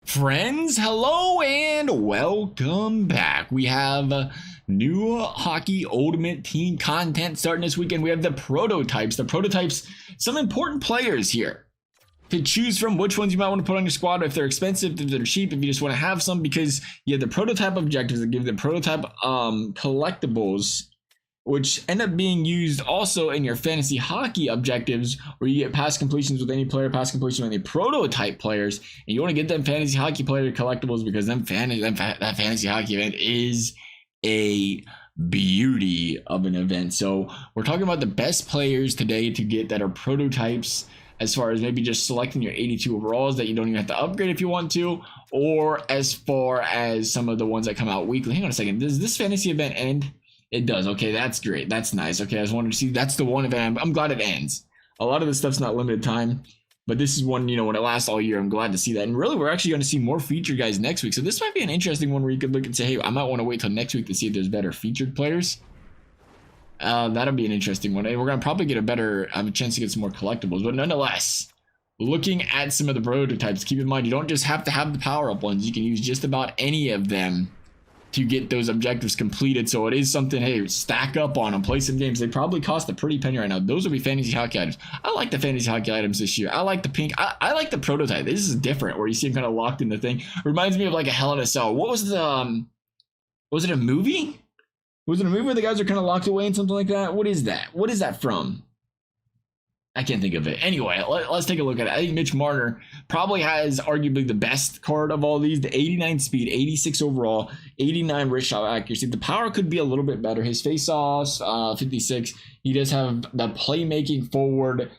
Friends, hello and welcome back. We have new hockey ultimate team content starting this weekend. We have the prototypes, some important players here to choose from which ones you might want to put on your squad, if they're expensive, if they're cheap, if you just want to have some, because you have the prototype objectives that give the prototype collectibles, which end up being used also in your fantasy hockey objectives, where you get pass completions with any player, pass completion with any prototype players, and you want to get them fantasy hockey player collectibles because that fantasy hockey event is a beauty of an event. So we're talking about the best players today to get that are prototypes, as far as maybe just selecting your 82 overalls that you don't even have to upgrade if you want to, or as far as some of the ones that come out weekly. Hang on a second, does this fantasy event end? It does. Okay, that's great. That's nice. Okay, I just wanted to see. That's the one event. I'm glad it ends. A lot of this stuff's not limited time, but this is one, when it lasts all year. I'm glad to see that. And really, we're actually going to see more featured guys next week. So this might be an interesting one where you could look and say, hey, I might want to wait till next week to see if there's better featured players. That'll be an interesting one. And we're going to probably get a chance to get some more collectibles. But nonetheless, looking at some of the prototypes, keep in mind, you don't just have to have the power-up ones. You can use just about any of them to get those objectives completed. So it is something, hey, stack up on them, play some games. They probably cost a pretty penny right now. Those will be fantasy hockey items. I like the fantasy hockey items this year. I like the pink. I like the prototype. This is different, where you see them kind of locked in the thing. Reminds me of like a Hell in a Cell. What was the was it a movie? Was it a movie where the guys are kind of locked away and something like that? What is that? What is that from? I can't think of it. Anyway, let's take a look at it. I think Mitch Marner probably has arguably the best card of all these. The 89 speed, 86 overall, 89 wrist shot accuracy. The power could be a little bit better. His face-offs, 56. He does have the playmaking forward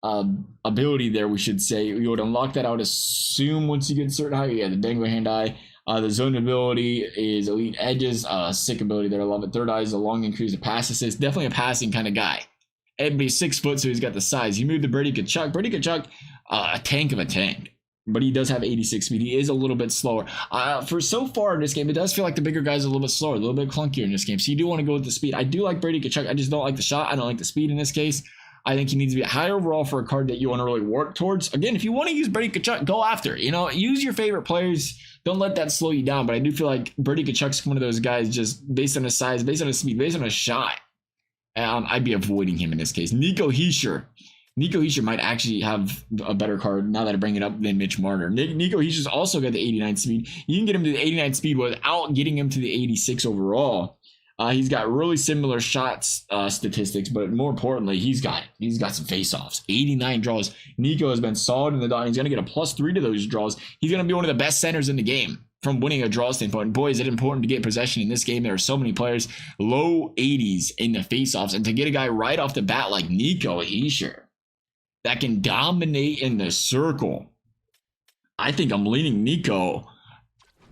ability there, we should say. You would unlock that, I would assume, once you get certain height. Yeah, the dangler hand-eye. The zone ability is elite edges. Sick ability there. I love it. Third eye is a long increase of pass assist. Definitely a passing kind of guy. Everybody's 6 foot, so he's got the size. He moved to Brady Tkachuk. Brady Tkachuk, a tank of a tank, but he does have 86 speed. He is a little bit slower. For so far in this game, it does feel like the bigger guy's a little bit slower, a little bit clunkier in this game. So you do want to go with the speed. I do like Brady Tkachuk. I just don't like the shot. I don't like the speed in this case. I think he needs to be high overall for a card that you want to really work towards. Again, if you want to use Brady Tkachuk, go after it. Use your favorite players. Don't let that slow you down. But I do feel like Brady Tkachuk's one of those guys, just based on his size, based on his speed, based on his shot. I'd be avoiding him in this case. Nico Hischier might actually have a better card, now that I bring it up, than Mitch Marner. Nico Hischier's also got the 89 speed. You can get him to the 89 speed without getting him to the 86 overall. He's got really similar shots statistics, but more importantly, he's got some face-offs. 89 draws. Nico has been solid in the dot. He's going to get a +3 to those draws. He's going to be one of the best centers in the game from winning a draw standpoint. And boy, is it important to get possession in this game. There are so many players, low 80s in the face-offs. And to get a guy right off the bat like Nico Hischier that can dominate in the circle, I think I'm leaning Nico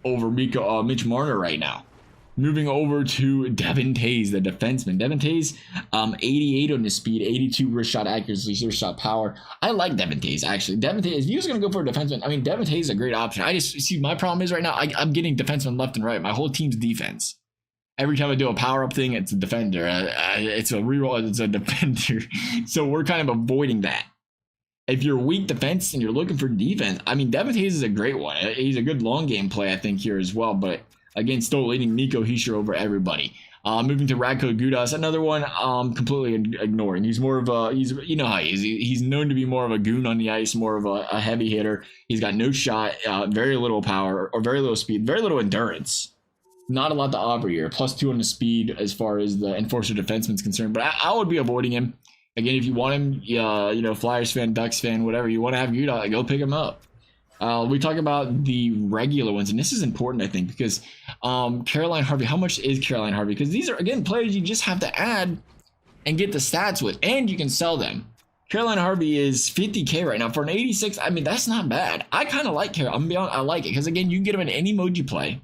over Mitch Marner right now. Moving over to Devin Tays, the defenseman. Devin Tays, 88 on his speed, 82 wrist shot accuracy, wrist shot power. I like Devin Tays, actually. Devin Tays, if you was going to go for a defenseman, Devin Tays is a great option. I just see my problem is right now, I'm getting defensemen left and right. My whole team's defense. Every time I do a power-up thing, it's a defender. It's a reroll, it's a defender. So we're kind of avoiding that. If you're weak defense and you're looking for defense, Devin Tays is a great one. He's a good long game play, I think, here as well. But again, still leading Nico Hischier over everybody. Moving to Radko Gudas, another one completely ignoring. He's more of a, you know how he is. He's known to be more of a goon on the ice, more of a heavy hitter. He's got no shot, very little power, or very little speed, very little endurance. Not a lot to offer here. +2 on the speed as far as the enforcer defenseman's concerned. But I would be avoiding him. Again, if you want him, Flyers fan, Ducks fan, whatever, you want to have Gudas, go pick him up. We talk about the regular ones, and this is important, I think, because Caroline Harvey, how much is Caroline Harvey? Because these are, again, players you just have to add and get the stats with, and you can sell them. Caroline Harvey is $50K right now. For an 86, that's not bad. I kind of like Caroline. I'm going to be honest, I like it, because, again, you can get them in any mode you play.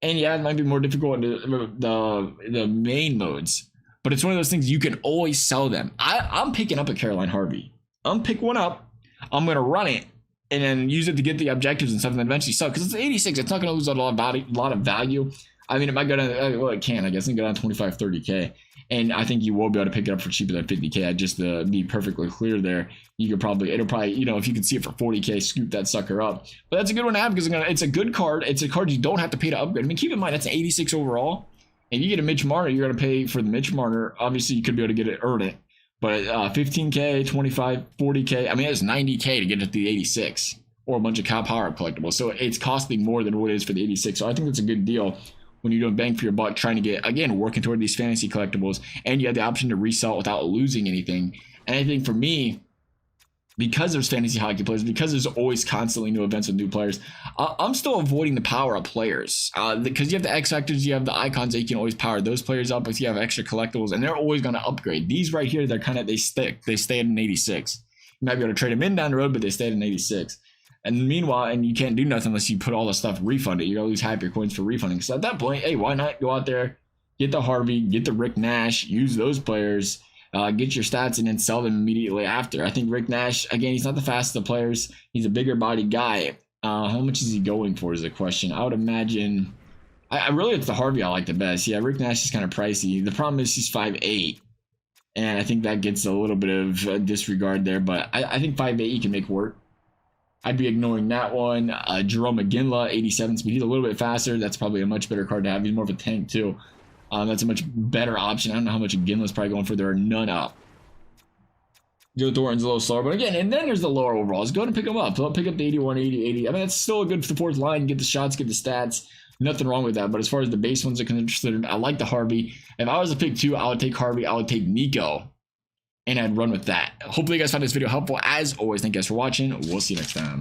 And, yeah, it might be more difficult in the main modes, but it's one of those things you can always sell them. I'm picking up a Caroline Harvey. I'm pick one up. I'm going to run it and then use it to get the objectives and stuff, and eventually sell. Because it's 86, it's not going to lose a lot of value. It might go down, well, it can, I guess, and go down 25, 30K. And I think you will be able to pick it up for cheaper than 50K. Just to be perfectly clear there, you could probably, it'll probably, you know, if you can see it for 40K, scoop that sucker up. But that's a good one to have because it's a good card. It's a card you don't have to pay to upgrade. I mean, keep in mind, that's an 86 overall. And you get a Mitch Marner, you're going to pay for the Mitch Marner. Obviously, you could be able to get it, earn it. But 15K, 25, 40K, I mean, it's 90K to get it to the 86. Or a bunch of cow power collectibles. So it's costing more than what it is for the 86. So I think that's a good deal when you're doing bang for your buck, trying to get, again, working toward these fantasy collectibles, and you have the option to resell without losing anything. And I think for me, because there's fantasy hockey players, because there's always constantly new events with new players, I'm still avoiding the power up players. Because you have the X Factors, you have the icons that you can always power those players up if you have extra collectibles, and they're always going to upgrade. These right here, they're kind of, they stay at an 86. You might be able to trade them in down the road, but they stay at an 86. And meanwhile, and you can't do nothing unless you put all the stuff refunded. You're going to lose half your coins for refunding. So at that point, hey, why not go out there, get the Harvey, get the Rick Nash, use those players, get your stats, and then sell them immediately after. I think Rick Nash, again, he's not the fastest of players. He's a bigger body guy. How much is he going for is the question. I would imagine, I really, it's the Harvey I like the best. Yeah, Rick Nash is kind of pricey. The problem is he's 5'8". And I think that gets a little bit of disregard there. But I think 5'8" you can make work. I'd be ignoring that one. Jerome McGinley, 87 speed. He's a little bit faster. That's probably a much better card to have. He's more of a tank, too. That's a much better option. I don't know how much McGinley's probably going for. There are none up. Joe Thornton's a little slower. But again, and then there's the lower overalls. Go ahead and pick them up. Pick up the 81, 80, 80. I mean, that's still a good for the fourth line. Get the shots, get the stats. Nothing wrong with that. But as far as the base ones are considered, I like the Harvey. If I was to pick two, I would take Harvey. I would take Nico. And I'd run with that. Hopefully you guys found this video helpful. As always, thank you guys for watching. We'll see you next time.